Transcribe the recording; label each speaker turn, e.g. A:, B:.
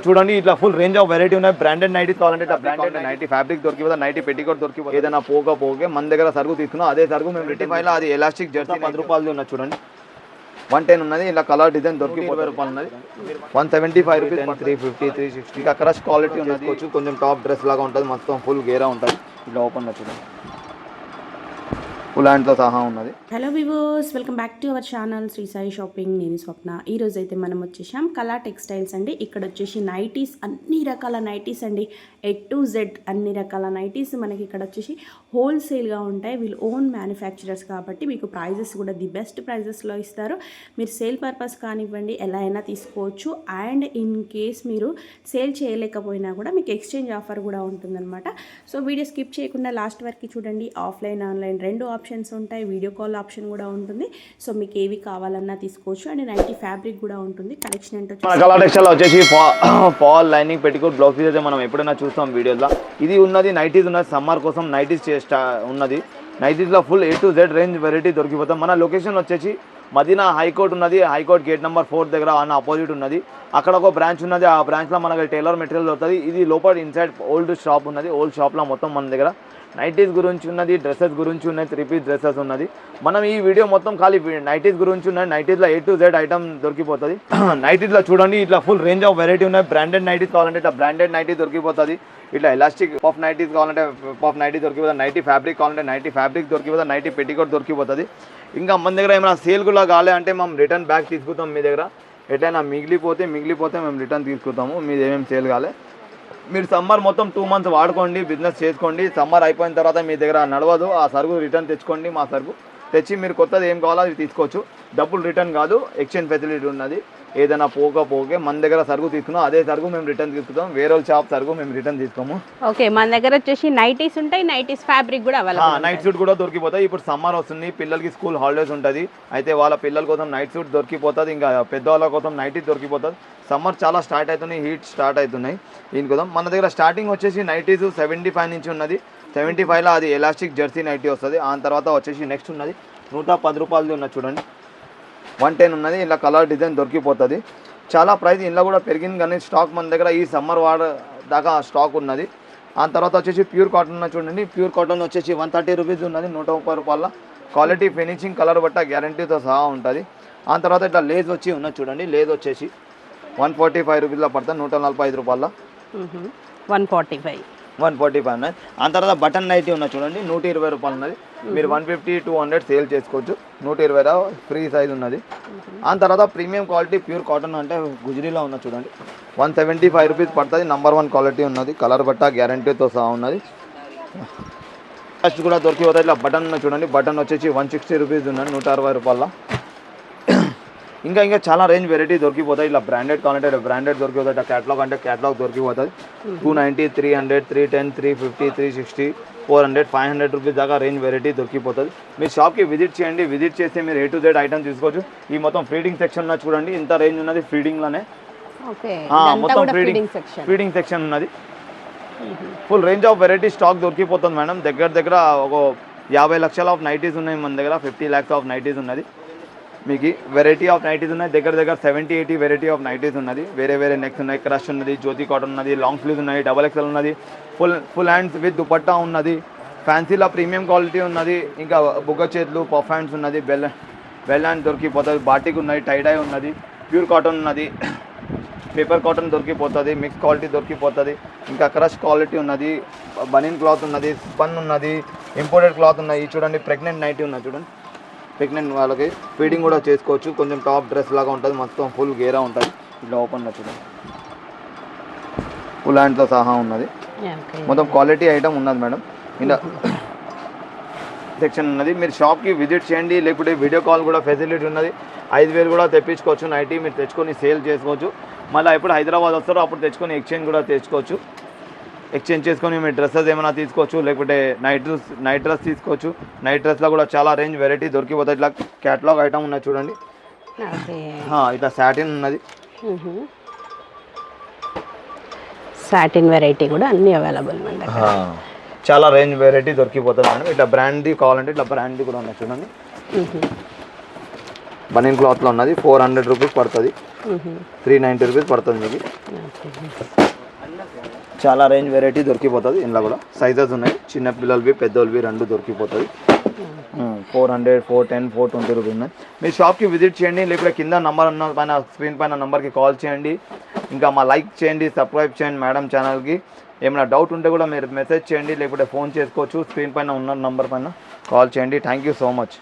A: చూడండి ఇట్లా full range of variety ఉన్నాయి. బ్రాండెడ్ నైటీస్ కావాలంటే ఇట్లా బ్రాండెడ్ నైటీ ఫ్యాబ్రిక్ దొరికిపోతుంది, నైటీ పెట్టికోట్ దొరికిపోతుంది. ఏదైనా పోగే మన దగ్గర సరుకు తీసుకున్నా అదే సరుకు మేము 55 అది ఎలాస్టిక్ జెర్సీ 10 రూపాయలు ఉన్నది చూడండి. 110 ఉన్నది. ఇలా కలర్ డిజైన్ దొరికి 20 రూపాయలు ఉన్నది. 175 రూపీస్, 350, 360. ఇంకా క్రష్ క్వాలిటీ ఉన్నది. కొంచెం టాప్ డ్రెస్ లాగా ఉంటుంది, మొత్తం ఫుల్ గేరా ఉంటుంది. ఇట్లా ఓపెన్ లో చూడండి ఫుల్ హ్యాండ్తో సహా ఉన్నది.
B: Hello viewers, welcome back to our channel Sri Sai shopping. నేను స్వప్న. ఈరోజు అయితే మనం వచ్చేసాం కళా టెక్స్టైల్స్ అండి. ఇక్కడ వచ్చేసి నైటీస్, అన్ని రకాల నైటీస్ అండి, A to Z అన్ని రకాల నైటీస్ మనకి ఇక్కడ వచ్చేసి హోల్సేల్గా ఉంటాయి. వీళ్ళు ఓన్ మ్యానుఫ్యాక్చరర్స్ కాబట్టి మీకు ప్రైజెస్ కూడా ది బెస్ట్ ప్రైజెస్లో ఇస్తారు. మీరు సేల్ పర్పస్ కానివ్వండి ఎలా అయినా తీసుకోవచ్చు. అండ్ ఇన్ కేస్ మీరు సేల్ చేయలేకపోయినా కూడా మీకు ఎక్స్చేంజ్ ఆఫర్ కూడా ఉంటుందన్నమాట. సో వీడియో స్కిప్ చేయకుండా లాస్ట్ వరకు చూడండి. ఆఫ్లైన్ ఆన్లైన్ రెండు ఆప్షన్స్ ఉంటాయి. వీడియో కాల్ ఆప్షన్ కూడా ఉంటుంది. సో మీకు ఏవి కావాలన్నా తీసుకోవచ్చు. అండ్ నైటీ ఫ్యాబ్రిక్ కూడా ఉంటుంది. కలెక్షన్ ఏంటో
A: కలర్ టెక్స్టైల్ వచ్చేసి fall lining petticoat blouse piece అయితే మనం ఎప్పుడైనా చూస్తాం వీడియోలో. ఇది ఉన్నది నైటీస్ ఉన్నది, సమ్మర్ కోసం నైటీస్ ఉన్నది. నైటీస్లో full A to Z range variety దొరికిపోతాం. మన లొకేషన్ వచ్చేసి మదీనా హైకోర్ట్ ఉన్నది. హైకోర్ట్ గేట్ నెంబర్ 4 దగ్గర ఆన్ ఆపోజిట్ ఉన్నది. అక్కడ ఒక బ్రాంచ్ ఉన్నది. ఆ బ్రాంచ్లో మనకి టైలర్ మెటీరియల్ దొరుకుతుంది. ఇది లోపల ఇన్సైడ్ ఓల్డ్ షాప్ ఉన్నది. ఓల్డ్ షాప్లో మొత్తం మన దగ్గర నైటీస్ గురించి ఉన్నది, డ్రెస్సెస్ గురించి ఉన్నాయి, 3 పీస్ డ్రెస్సెస్ ఉన్నది. మనం ఈ వీడియో మొత్తం ఖాళీ నైటీస్ గురించి ఉన్నాయి. నైటీస్లో A to Z ఐటమ్ దొరికిపోతుంది. నైటీస్లో చూడండి ఇట్లా ఫుల్ రేంజ్ ఆఫ్ వెరైటీ ఉన్నాయి. బ్రాండెడ్ నైటీస్ కావాలంటే ఇట్లా బ్రాండెడ్ నైటీ దొరికిపోతుంది. ఇట్లా ఎలాస్టిక్ పఫ్ నైటీస్ కావాలంటే పఫ్ నైటీ దొరికిపోతుంది. నైటీ ఫ్యాబ్రిక్ కావాలంటే నైటీ ఫ్యాబ్రిక్ దొరికిపోతుంది. నైటీ పెట్టికోట్ దొరికిపోతుంది. ఇంకా మన దగ్గర ఏమైనా సేల్ కూడా కావాలి అంటే మేము రిటర్న్ బ్యాక్ తీసుకుంటాం. మీ దగ్గర ఎట్లయినా మిగిలిపోతే మేము రిటర్న్ తీసుకుంటాము. మీది ఏమేమి సేల్ కావాలి. మీరు సమ్మర్ మొత్తం 2 months వాడుకోండి, బిజినెస్ చేసుకోండి. సమ్మర్ అయిపోయిన తర్వాత మీ దగ్గర నడవదు, ఆ సరుకు రిటర్న్ తెచ్చుకోండి. మా సరుకు తెచ్చి మీరు కొత్తది ఏం కావాలో అది తీసుకోవచ్చు. డబ్బులు రిటర్న్ కాదు, ఎక్స్చేంజ్ ఫెసిలిటీ ఉన్నది. ఏదైనా పోగే మన దగ్గర సరుకు తీసుకున్నాం అదే సరుకు మేము రిటర్న్ తీసుకుంటాం. వేరే షాప్ సరుకు మేము రిటర్న్ తీసుకోము.
B: ఓకే, మన దగ్గర వచ్చేసి నైటీస్ ఉంటాయి, నైటీస్ ఫ్యాబ్రిక్ కూడా అవైలబుల్.
A: నైట్ సూట్ కూడా దొరికిపోతాయి. ఇప్పుడు సమ్మర్ వస్తుంది, పిల్లలకి స్కూల్ హాలిడేస్ ఉంటుంది. అయితే వాళ్ళ పిల్లల కోసం నైట్ సూట్ దొరికిపోతుంది. ఇంకా పెద్దవాళ్ళ కోసం నైటీ దొరికిపోతుంది. సమ్మర్ చాలా స్టార్ట్ అవుతున్నాయి, హీట్ స్టార్ట్ అవుతున్నాయి. దీనికోసం మన దగ్గర స్టార్టింగ్ వచ్చేసి నైటీస్ 75 నుంచి ఉన్నది. 75లో అది ఎలాస్టిక్ జెర్సీ నైటీ వస్తుంది. ఆ తర్వాత వచ్చేసి నెక్స్ట్ ఉన్నది 110 రూపాయలది ఉన్నది చూడండి. 110 ఉన్నది. ఇలా కలర్ డిజైన్ దొరికిపోతుంది. చాలా ప్రైస్ ఇంట్లో కూడా పెరిగింది, కానీ స్టాక్ మన దగ్గర ఈ సమ్మర్ దాకా స్టాక్ ఉన్నది. ఆ తర్వాత వచ్చేసి ప్యూర్ కాటన్ ఉన్నది చూడండి. ప్యూర్ కాటన్ వచ్చేసి 130 రూపీస్ ఉన్నది. 130 రూపాయల క్వాలిటీ, ఫినిషింగ్, కలర్ బట్ట గ్యారంటీతో సహా ఉంటుంది. ఆ తర్వాత ఇట్లా లేజ్ వచ్చి ఉన్నది చూడండి. లేజ్ వచ్చేసి 145 రూపీస్లో పడుతుంది. 145 రూపాయల 145 ఉన్నది. ఆ తర్వాత బటన్ నైటీ ఉన్నది చూడండి. 120 రూపాయలు ఉన్నది. మీరు 150, 200 సేల్ చేసుకోవచ్చు. 120 ఫ్రీ సైజ్ ఉన్నది. ఆ తర్వాత ప్రీమియం క్వాలిటీ ప్యూర్ కాటన్ అంటే గుజరీలో ఉన్నది చూడండి. 175 రూపీస్ పడుతుంది. నంబర్ 1 క్వాలిటీ ఉన్నది. కలర్ బట్ట గ్యారంటీతో సహా ఉన్నది. ఫస్ట్ కూడా దొరికిపోతుంది. ఇట్లా బటన్ ఉన్నది చూడండి. బటన్ వచ్చేసి 160 రూపీస్ ఉన్నది. 160 రూపాయల. ఇంకా చాలా రేంజ్ వెరైటీ దొరికిపోతాయి. ఇలా బ్రాండెడ్ కావాలంటే బ్రాండెడ్ దొరికిపోతాయి. ఇట్లా క్యాటలాగ్ అంటే క్యాటలాగ్ దొరికిపోతుంది. 290, 300, 310, 350, 360, 400, 500 రూపీస్ దాకా రేంజ్ వెరైటీ దొరికిపోతుంది. మీరు షాప్కి విజిట్ చేయండి. విజిట్ చేస్తే మీరు A to Z ఐటమ్ తీసుకోవచ్చు. ఈ మొత్తం ఫీడింగ్ సెక్షన్ ఉన్నది చూడండి. ఇంత రేంజ్ ఉన్నది ఫీడింగ్లోనే. మొత్తం ఫీడింగ్ సెక్షన్ ఉన్నది. Full range of variety stock దొరికిపోతుంది మేడం. దగ్గర ఒక 50 లక్షల ఆఫ్ నైటీస్ ఉన్నాయి మన దగ్గర. 50 lakhs ఆఫ్ నైటీస్ ఉన్నది. మీకు వెరైటీ ఆఫ్ నైటీస్ ఉన్నాయి. దగ్గర 70-80 వెరైటీ ఆఫ్ నైటీస్ ఉన్నది. వేరే నెక్స్ ఉన్నాయి. క్రష్ ఉన్నది, జ్యోతి కాటన్ ఉన్నది, లాంగ్ స్లీవ్స్ ఉన్నాయి, XXL ఉన్నది, ఫుల్ హ్యాండ్స్ విత్ దుపట్టా ఉన్నది. ఫ్యాన్సీలో ప్రీమియం క్వాలిటీ ఉన్నది. ఇంకా బుగ్గ చేతులు, పఫ్ హ్యాండ్స్ ఉన్నది. బెల్ హ్యాండ్ దొరికిపోతుంది. బాటిక్ ఉన్నది, టైడై ఉన్నది, ప్యూర్ కాటన్ ఉన్నది, పేపర్ కాటన్ దొరికిపోతుంది, మిక్స్ క్వాలిటీ దొరికిపోతుంది. ఇంకా క్రష్ క్వాలిటీ ఉన్నది, బనీన్ క్లాత్ ఉన్నది, స్పన్ ఉన్నది, ఇంపోర్టెడ్ క్లాత్ ఉన్నది. చూడండి ప్రెగ్నెంట్ నైటీ ఉన్నది చూడండి. ప్రెగ్నెంట్ వాళ్ళకి ఫీడింగ్ కూడా చేసుకోవచ్చు. కొంచెం టాప్ డ్రెస్ లాగా ఉంటుంది, మొత్తం ఫుల్ గేరా ఉంటుంది. ఇట్లా ఓపెన్లో చూడండి ఫుల్ హ్యాండ్తో సహా ఉన్నది. మొత్తం క్వాలిటీ ఐటమ్ ఉన్నది మేడం. ఇలా సెక్షన్ ఉన్నది. మీరు షాప్కి విజిట్ చేయండి, లేకపోతే వీడియో కాల్ కూడా ఫెసిలిటీ ఉన్నది. 5,000 కూడా తెప్పించుకోవచ్చు. నైటీ మీరు తెచ్చుకొని సేల్ చేసుకోవచ్చు. మళ్ళీ ఎప్పుడు హైదరాబాద్ వస్తారో అప్పుడు తెచ్చుకొని ఎక్స్చేంజ్ కూడా తెచ్చుకోవచ్చు. ఎక్స్చేంజ్ చేసుకొని మీరు డ్రెస్సెస్ ఏమైనా తీసుకోవచ్చు, లేకపోతే నైట్ డ్రెస్ తీసుకోవచ్చు. నైట్ డ్రెస్లో కూడా చాలా రేంజ్ వెరైటీ దొరికిపోతాయి. ఇట్లా క్యాటలాగ్ ఐటమ్ ఉన్నది చూడండి. ఇట్లా సాటిన్ ఉన్నది.
B: సాటిన్ వెరైటీ కూడా అన్ని అవైలబుల్.
A: చాలా రేంజ్ వెరైటీ దొరికిపోతుంది మేడం. ఇట్లా బ్రాండ్ది కావాలంటే ఇట్లా బ్రాండ్ది కూడా ఉన్నది చూడండి. బనీన్ క్లాత్లో ఉన్నది. 400 రూపీస్ పడుతుంది. 390 రూపీస్ పడుతుంది మీకు. చాలా రేంజ్ వెరైటీ దొరికిపోతుంది. ఇందులో కూడా సైజెస్ ఉన్నాయి, చిన్న పిల్లలవి పెద్దోళ్ళవి రెండు దొరికిపోతుంది. 400, 410, 420 రూపీస్ ఉన్నాయి. మీ షాప్కి విజిట్ చేయండి, లేకపోతే కింద నంబర్ ఉన్న పైన స్క్రీన్ పైన నంబర్కి కాల్ చేయండి. ఇంకా మా లైక్ చేయండి, సబ్స్క్రైబ్ చేయండి మేడం ఛానల్కి. ఏమైనా డౌట్ ఉంటే కూడా మీరు మెసేజ్ చేయండి, లేకపోతే ఫోన్ చేసుకోవచ్చు. స్క్రీన్ పైన ఉన్న నంబర్ పైన కాల్ చేయండి. Thank you so much.